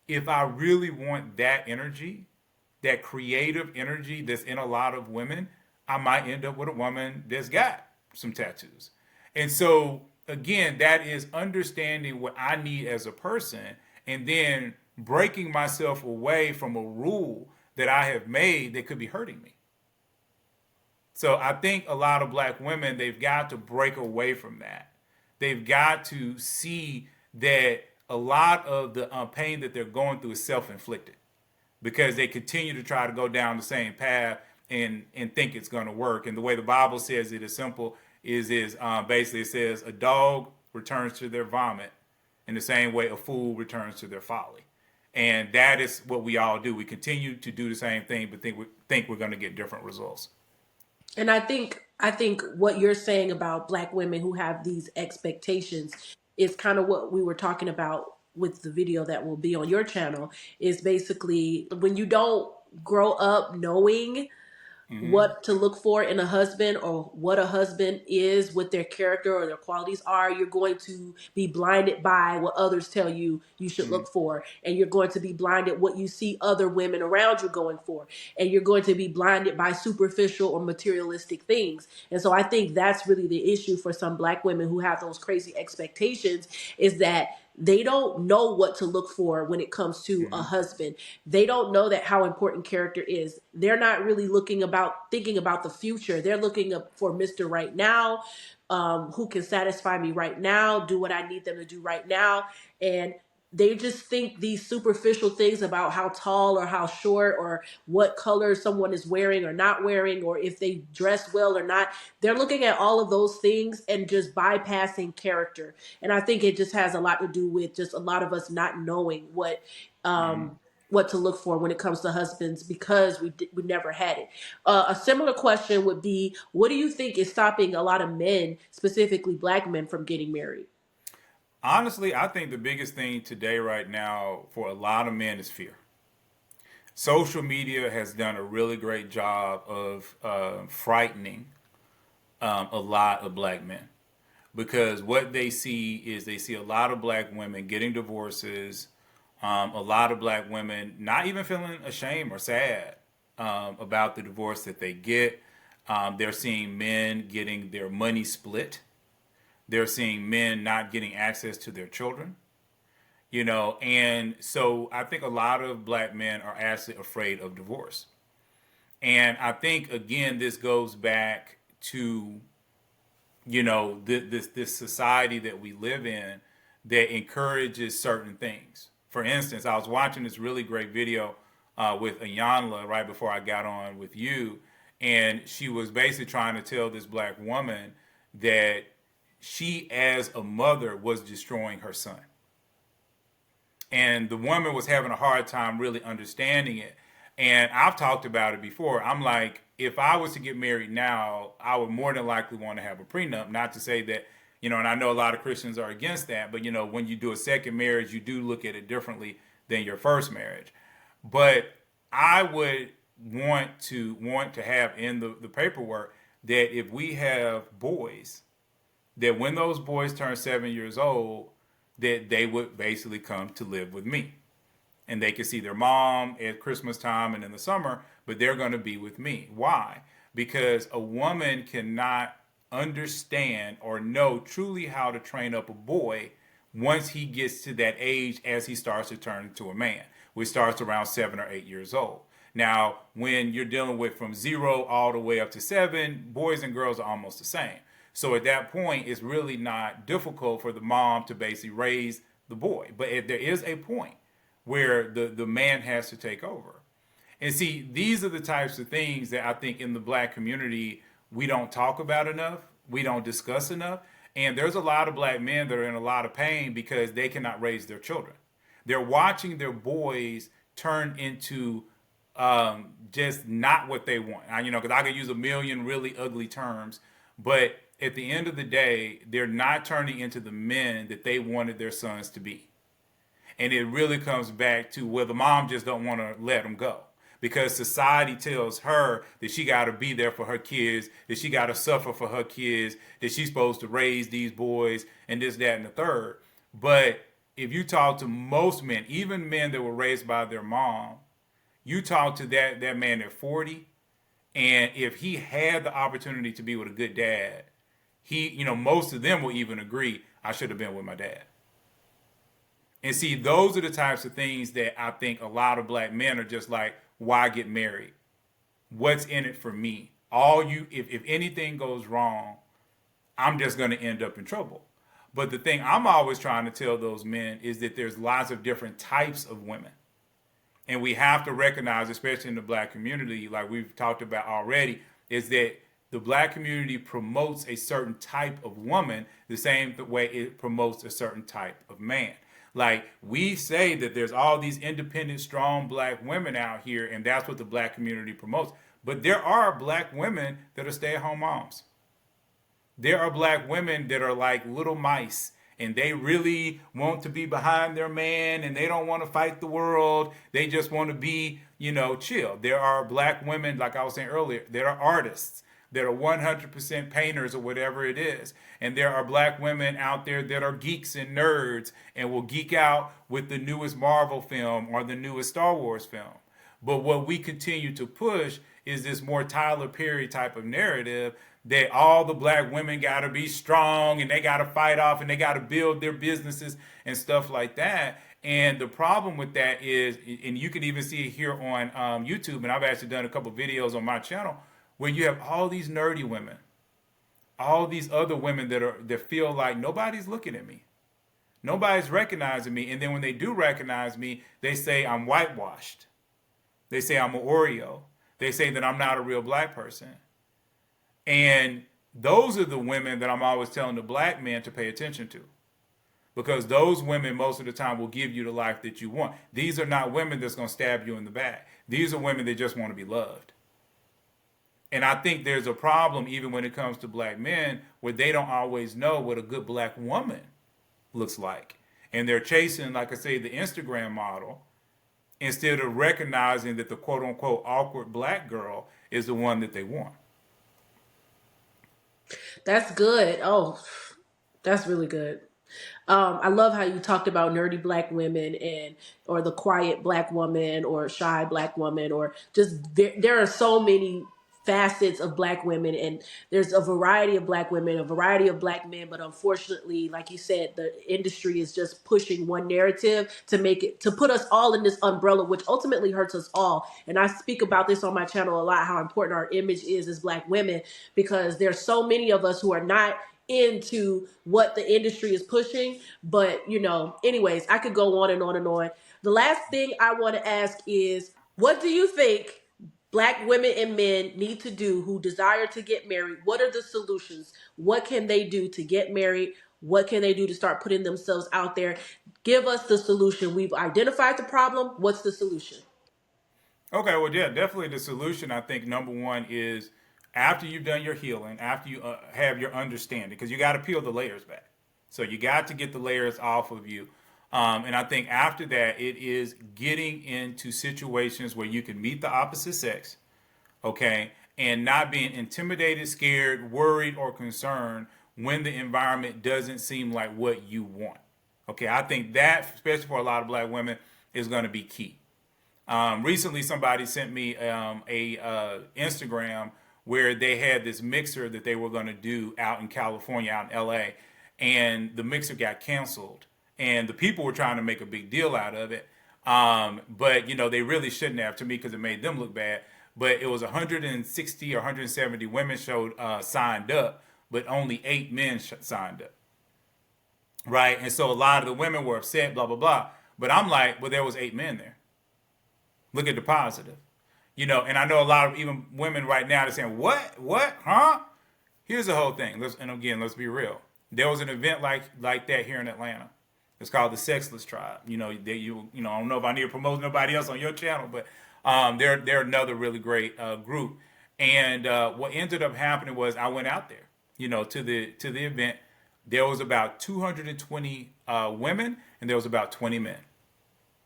[SPEAKER 1] if I really want that energy, that creative energy that's in a lot of women, I might end up with a woman that's got some tattoos. And so, again, that is understanding what I need as a person and then breaking myself away from a rule that I have made that could be hurting me. So I think a lot of black women, they've got to break away from that. They've got to see that a lot of the pain that they're going through is self-inflicted because they continue to try to go down the same path and think it's going to work. And the way the Bible says it is simple is basically it says a dog returns to their vomit in the same way a fool returns to their folly. And that is what we all do. We continue to do the same thing, but think we're going to get different results.
[SPEAKER 2] And I think what you're saying about black women who have these expectations is kind of what we were talking about with the video that will be on your channel, is basically when you don't grow up knowing what to look for in a husband or what a husband is, what their character or their qualities are, you're going to be blinded by what others tell you you should look for. And you're going to be blinded what you see other women around you going for. And you're going to be blinded by superficial or materialistic things. And so I think that's really the issue for some black women who have those crazy expectations, is that they don't know what to look for when it comes to a husband. They don't know that how important character is. They're not really thinking about the future. They're looking up for Mr. Right Now, who can satisfy me right now, do what I need them to do right now. And they just think these superficial things about how tall or how short or what color someone is wearing or not wearing, or if they dress well or not. They're looking at all of those things and just bypassing character. And I think it just has a lot to do with just a lot of us not knowing what to look for when it comes to husbands, because we never had it. A similar question would be, what do you think is stopping a lot of men, specifically black men, from getting married?
[SPEAKER 1] Honestly, I think the biggest thing today right now for a lot of men is fear. Social media has done a really great job of frightening a lot of black men, because what they see is they see a lot of black women getting divorces, a lot of black women not even feeling ashamed or sad about the divorce that they get. They're seeing men getting their money split. They're seeing men not getting access to their children, and so I think a lot of black men are actually afraid of divorce. And I think, again, this goes back to, this society that we live in that encourages certain things. For instance, I was watching this really great video with Ayanla right before I got on with you, and she was basically trying to tell this black woman that she, as a mother, was destroying her son. And the woman was having a hard time really understanding it. And I've talked about it before. I'm like, if I was to get married now, I would more than likely want to have a prenup. Not to say that, and I know a lot of Christians are against that, but, when you do a second marriage, you do look at it differently than your first marriage. But I would want to have in the paperwork that if we have boys, that when those boys turn 7 years old, that they would basically come to live with me. And they could see their mom at Christmas time and in the summer, but they're going to be with me. Why? Because a woman cannot understand or know truly how to train up a boy once he gets to that age as he starts to turn into a man, which starts around 7 or 8 years old. Now, when you're dealing with from 0 all the way up to 7, boys and girls are almost the same. So at that point, it's really not difficult for the mom to basically raise the boy. But if there is a point where the man has to take over. And see, these are the types of things that I think in the black community we don't talk about enough, we don't discuss enough. And there's a lot of black men that are in a lot of pain because they cannot raise their children. They're watching their boys turn into just not what they want. Because I could use a million really ugly terms, but at the end of the day, they're not turning into the men that they wanted their sons to be. And it really comes back to where the mom just don't want to let them go. Because society tells her that she got to be there for her kids, that she got to suffer for her kids, that she's supposed to raise these boys and this, that, and the third. But if you talk to most men, even men that were raised by their mom, you talk to that man at 40, and if he had the opportunity to be with a good dad, most of them will even agree, I should have been with my dad. And see, those are the types of things that I think a lot of black men are just like, why get married? What's in it for me? If anything goes wrong, I'm just going to end up in trouble. But the thing I'm always trying to tell those men is that there's lots of different types of women. And we have to recognize, especially in the black community, like we've talked about already, is that the black community promotes a certain type of woman the same way it promotes a certain type of man. Like we say that there's all these independent, strong black women out here, and that's what the black community promotes. But there are black women that are stay-at-home moms. There are black women that are like little mice, and they really want to be behind their man, and they don't want to fight the world. They just want to be, chill. There are black women, like I was saying earlier, that are artists, that are 100% painters or whatever it is. And there are black women out there that are geeks and nerds and will geek out with the newest Marvel film or the newest Star Wars film. But what we continue to push is this more Tyler Perry type of narrative that all the black women got to be strong and they got to fight off and they got to build their businesses and stuff like that. And the problem with that is, and you can even see it here on YouTube, and I've actually done a couple videos on my channel, where you have all these nerdy women, all these other women that feel like nobody's looking at me. Nobody's recognizing me. And then when they do recognize me, they say I'm whitewashed. They say I'm an Oreo. They say that I'm not a real black person. And those are the women that I'm always telling the black men to pay attention to. Because those women most of the time will give you the life that you want. These are not women that's going to stab you in the back. These are women that just want to be loved. And I think there's a problem even when it comes to black men where they don't always know what a good black woman looks like. And they're chasing, like I say, the Instagram model instead of recognizing that the quote unquote awkward black girl is the one that they want.
[SPEAKER 2] That's good. Oh, that's really good. I love how you talked about nerdy black women or the quiet black woman or shy black woman, or just there are so many facets of black women, and there's a variety of black women, a variety of black men. But unfortunately, like you said, the industry is just pushing one narrative to put us all in this umbrella, which ultimately hurts us all. And I speak about this on my channel a lot, how important our image is as black women, because there's so many of us who are not into what the industry is pushing. But anyways, I could go on and on and on. The last thing I want to ask is, what do you think black women and men need to do who desire to get married? What are the solutions? What can they do to get married? What can they do to start putting themselves out there? Give us the solution. We've identified the problem. What's the solution?
[SPEAKER 1] Okay, well, yeah, definitely the solution, I think, number one is after you've done your healing, after you have your understanding, because you got to peel the layers back. So you got to get the layers off of you. And I think after that, it is getting into situations where you can meet the opposite sex, okay, and not being intimidated, scared, worried, or concerned when the environment doesn't seem like what you want. Okay, I think that, especially for a lot of black women, is going to be key. Recently, somebody sent me a Instagram where they had this mixer that they were going to do out in California, out in LA, and the mixer got canceled. And the people were trying to make a big deal out of it. But, they really shouldn't have to me because it made them look bad. But it was 160 or 170 women signed up, but only 8 men signed up. Right? And so a lot of the women were upset, blah, blah, blah. But I'm like, well, there was 8 men there. Look at the positive. And I know a lot of even women right now, they're saying, what, huh? Here's the whole thing. Let's be real. There was an event like that here in Atlanta. It's called the Sexless Tribe. I don't know if I need to promote nobody else on your channel, but they're another really great group. And what ended up happening was I went out there, to the event. There was about 220 women and there was about 20 men.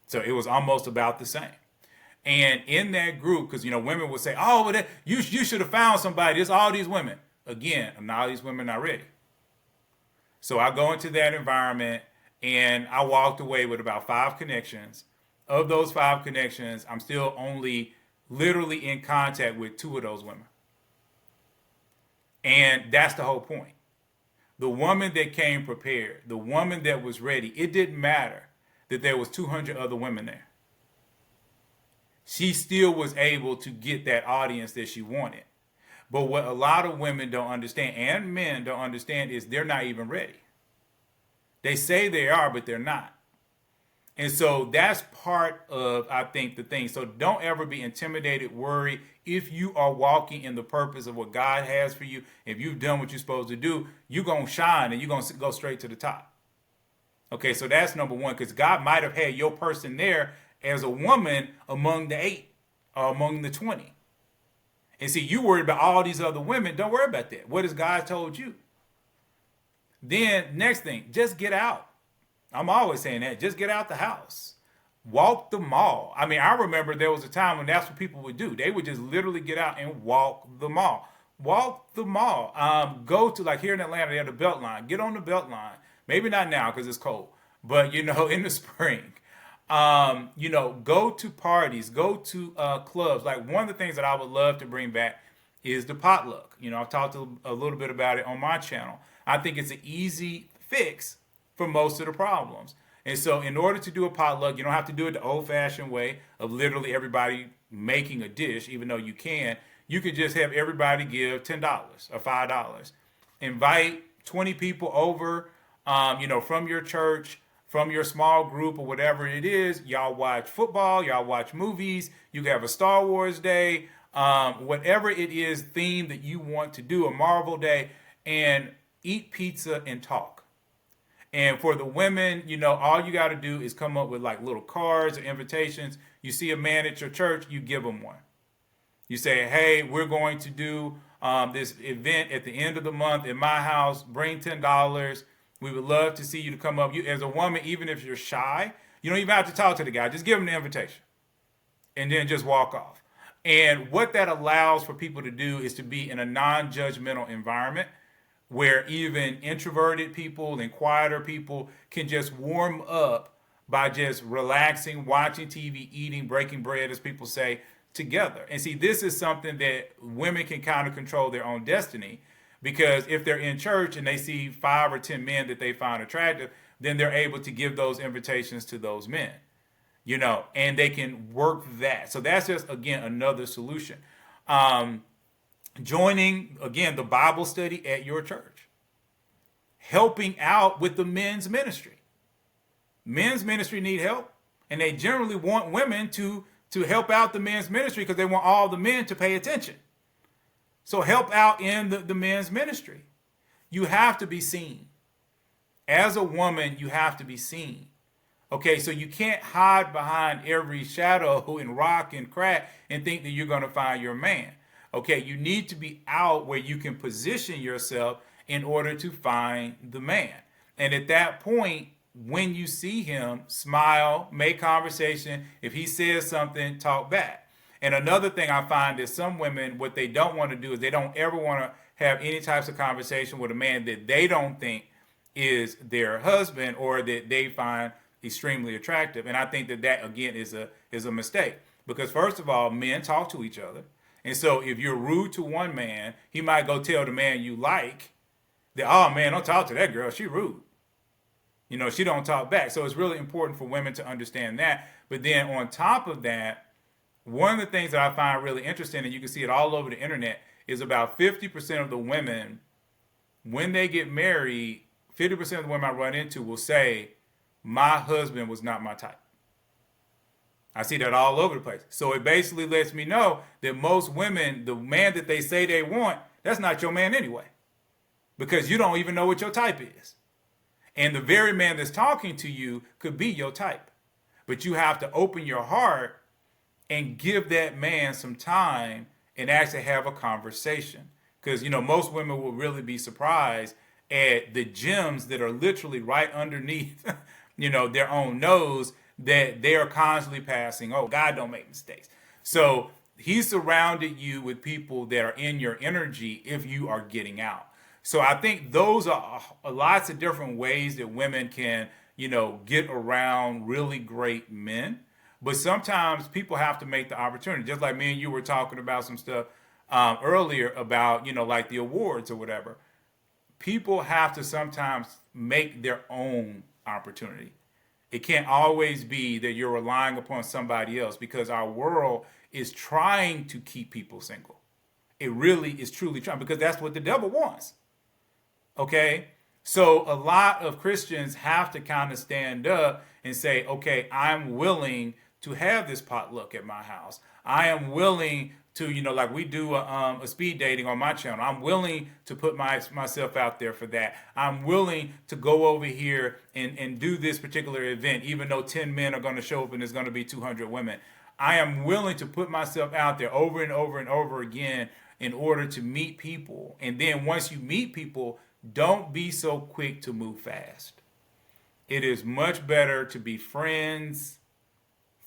[SPEAKER 1] So it was almost about the same. And in that group, because women would say, "Oh, well, you should have found somebody. It's all these women." Again, all these women not ready. So I go into that environment and I walked away with about 5 connections. Of those 5 connections, I'm still only literally in contact with 2 of those women. And that's the whole point. The woman that came prepared, the woman that was ready, it didn't matter that there was 200 other women there. She still was able to get that audience that she wanted. But what a lot of women don't understand, and men don't understand, is they're not even ready. They say they are, but they're not. And so that's part of, I think, the thing. So don't ever be intimidated, worried. If you are walking in the purpose of what God has for you, if you've done what you're supposed to do, you're going to shine and you're going to go straight to the top. Okay, so that's number one, because God might have had your person there as a woman among the 8 or among the 20. And see, you worried about all these other women. Don't worry about that. What has God told you? Then next thing, just get out. I'm always saying that. Just get out the house. Walk the mall. I mean, I remember there was a time when that's what people would do. They would just literally get out and walk the mall. Walk the mall. Go to, like here in Atlanta, they have the belt line. Get on the belt line. Maybe not now because it's cold. But, in the spring. Go to parties. Go to clubs. Like one of the things that I would love to bring back is the potluck. I've talked a little bit about it on my channel. I think it's an easy fix for most of the problems. And so in order to do a potluck, you don't have to do it the old-fashioned way of literally everybody making a dish, even though you can. You could just have everybody give $10 or $5. Invite 20 people over, from your church, from your small group or whatever it is. Y'all watch football, y'all watch movies, you can have a Star Wars day, whatever it is theme that you want to do, a Marvel day, and eat pizza and talk. And for the women, all you got to do is come up with like little cards or invitations. You see a man at your church, you give him one. You say, hey, we're going to do this event at the end of the month in my house. Bring $10. We would love to see you to come up. You, as a woman, even if you're shy, you don't even have to talk to the guy. Just give him the invitation and then just walk off. And what that allows for people to do is to be in a non-judgmental environment where even introverted people and quieter people can just warm up by just relaxing, watching TV, eating, breaking bread, as people say, together. And see, this is something that women can kind of control their own destiny, because if they're in church and they see 5 or 10 men that they find attractive, then they're able to give those invitations to those men, and they can work that. So that's just, again, another solution. Joining, again, the Bible study at your church. Helping out with the men's ministry. Men's ministry need help, and they generally want women to help out the men's ministry because they want all the men to pay attention. So help out in the men's ministry. You have to be seen. As a woman, you have to be seen. Okay, so you can't hide behind every shadow and rock and crack and think that you're going to find your man. Okay, you need to be out where you can position yourself in order to find the man. And at that point, when you see him, smile, make conversation. If he says something, talk back. And another thing I find is some women, what they don't want to do is they don't ever want to have any types of conversation with a man that they don't think is their husband or that they find extremely attractive. And I think that again is a mistake, because first of all, men talk to each other. And so if you're rude to one man, he might go tell the man you like that, oh man, don't talk to that girl, she rude. She don't talk back. So it's really important for women to understand that. But then on top of that, one of the things that I find really interesting, and you can see it all over the internet, is about 50% of the women, when they get married, 50% of the women I run into will say, my husband was not my type. I see that all over the place. So it basically lets me know that most women, the man that they say they want, that's not your man anyway. Because you don't even know what your type is. And the very man that's talking to you could be your type. But you have to open your heart and give that man some time and actually have a conversation. Because, most women will really be surprised at the gems that are literally right underneath, their own nose, that they are constantly passing. Oh, God don't make mistakes. So he surrounded you with people that are in your energy if you are getting out. So I think those are lots of different ways that women can, get around really great men. But sometimes people have to make the opportunity. Just like me and you were talking about some stuff earlier about, like the awards or whatever. People have to sometimes make their own opportunity. It can't always be that you're relying upon somebody else, because our world is trying to keep people single. It really is truly trying, because that's what the devil wants. Okay? So a lot of Christians have to kind of stand up and say, okay, I'm willing to have this potluck at my house. I am willing to, like we do a speed dating on my channel. I'm willing to put myself out there for that. I'm willing to go over here and do this particular event, even though 10 men are going to show up and there's going to be 200 women. I am willing to put myself out there over and over and over again in order to meet people. And then once you meet people, don't be so quick to move fast. It is much better to be friends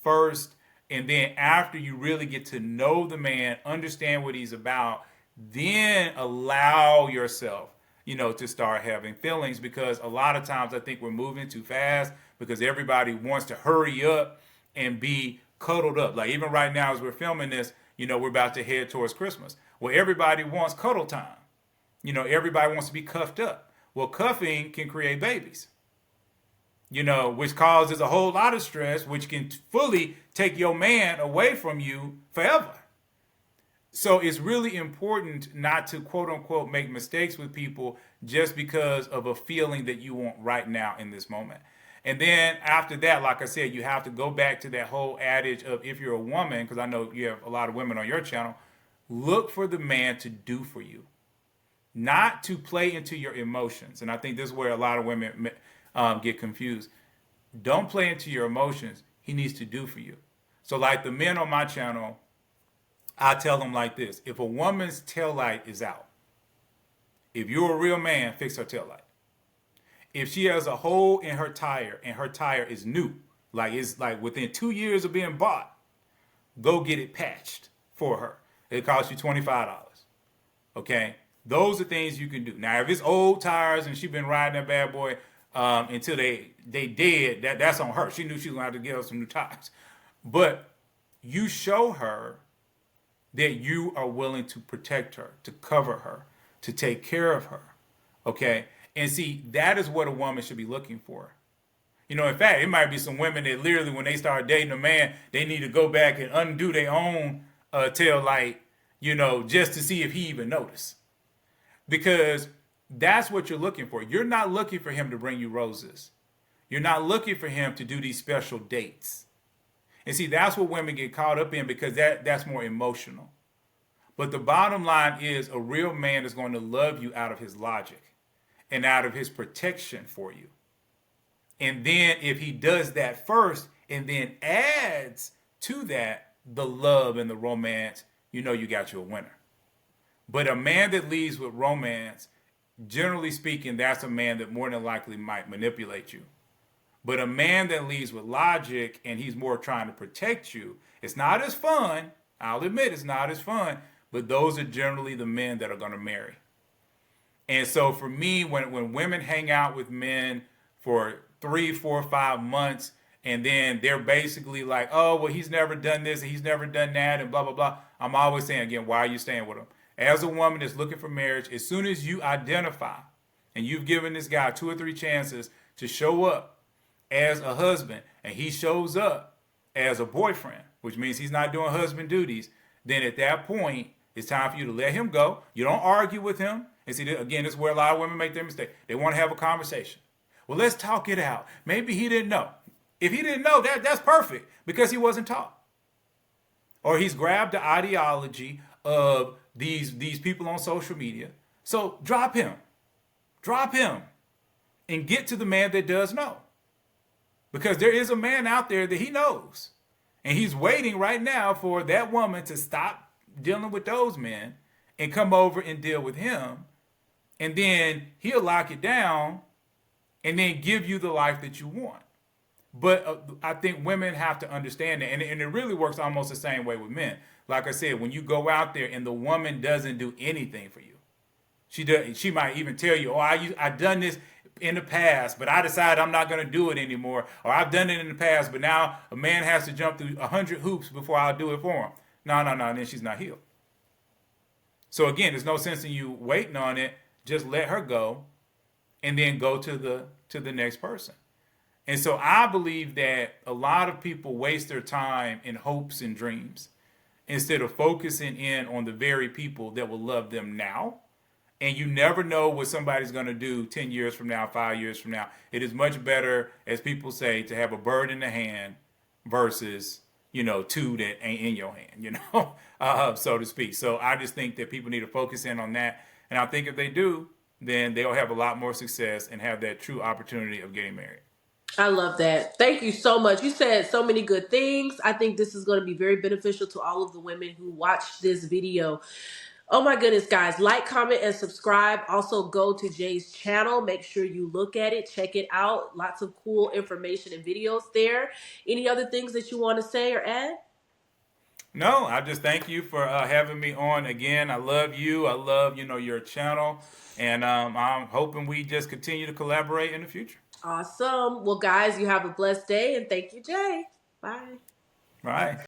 [SPEAKER 1] first, and then after you really get to know the man, understand what he's about, then allow yourself, to start having feelings. Because a lot of times I think we're moving too fast because everybody wants to hurry up and be cuddled up. Like even right now as we're filming this, we're about to head towards Christmas. Well, everybody wants cuddle time. Everybody wants to be cuffed up. Well, cuffing can create babies, which causes a whole lot of stress, which can fully take your man away from you forever. So it's really important not to, quote unquote, make mistakes with people just because of a feeling that you want right now in this moment. And then after that, like I said, you have to go back to that whole adage of, if you're a woman, because I know you have a lot of women on your channel, look for the man to do for you, not to play into your emotions. And I think this is where a lot of women get confused. Don't play into your emotions. He needs to do for you. So like the men on my channel, I tell them like this: if a woman's taillight is out, if you're a real man, fix her taillight. If she has a hole in her tire and her tire is new, like it's like within 2 years of being bought, go get it patched for her. It costs you $25. Okay? Those are things you can do. Now, if it's old tires and she's been riding that bad boy until they dead, that's on her. She knew she was going to have to get her some new tires. But you show her that you are willing to protect her, to cover her, to take care of her. Okay? And see, that is what a woman should be looking for. In fact, it might be some women that literally, when they start dating a man, they need to go back and undo their own tail light, just to see if he even noticed. Because that's what you're looking for. You're not looking for him to bring you roses. You're not looking for him to do these special dates. And see, that's what women get caught up in, because that's more emotional. But the bottom line is, a real man is going to love you out of his logic and out of his protection for you. And then if he does that first and then adds to that the love and the romance, you got you a winner. But a man that leads with romance, generally speaking, that's a man that more than likely might manipulate you. But a man that leads with logic and he's more trying to protect you, it's not as fun. I'll admit it's not as fun, but those are generally the men that are going to marry. And so for me, when women hang out with men for 3, 4, 5 months, and then they're basically like, oh, well, he's never done this and he's never done that and blah, blah, blah. I'm always saying, again, why are you staying with him? As a woman that's looking for marriage, as soon as you identify and you've given this guy 2 or 3 chances to show up as a husband and he shows up as a boyfriend, which means he's not doing husband duties, then at that point, it's time for you to let him go. You don't argue with him. And see, again, this is where a lot of women make their mistake. They want to have a conversation. Well, let's talk it out. Maybe he didn't know. If he didn't know, that's perfect because he wasn't taught. Or he's grabbed the ideology of these people on social media. So drop him. Drop him. And get to the man that does know. Because there is a man out there that he knows. And he's waiting right now for that woman to stop dealing with those men and come over and deal with him. And then he'll lock it down and then give you the life that you want. But I think women have to understand that. And it really works almost the same way with men. Like I said, when you go out there and the woman doesn't do anything for you, she might even tell you, oh, I've done this in the past, but I decided I'm not going to do it anymore. Or I've done it in the past, but now a man has to jump through 100 hoops before I'll do it for him. No, and then she's not healed. So again, there's no sense in you waiting on it. Just let her go and then go to the next person. And so I believe that a lot of people waste their time in hopes and dreams instead of focusing in on the very people that will love them now. And you never know what somebody's going to do 10 years from now, 5 years from now. It is much better, as people say, to have a bird in the hand versus, two that ain't in your hand, so to speak. So I just think that people need to focus in on that. And I think if they do, then they'll have a lot more success and have that true opportunity of getting married.
[SPEAKER 2] I love that. Thank you so much. You said so many good things. I think this is going to be very beneficial to all of the women who watch this video. Oh my goodness, guys. Like, comment, and subscribe. Also, go to Jay's channel. Make sure you look at it. Check it out. Lots of cool information and videos there. Any other things that you want to say or add?
[SPEAKER 1] No, I just thank you for having me on again. I love you. I love, your channel. And I'm hoping we just continue to collaborate in the future.
[SPEAKER 2] Awesome. Well, guys, you have a blessed day. And thank you, Jay. Bye.
[SPEAKER 1] Right.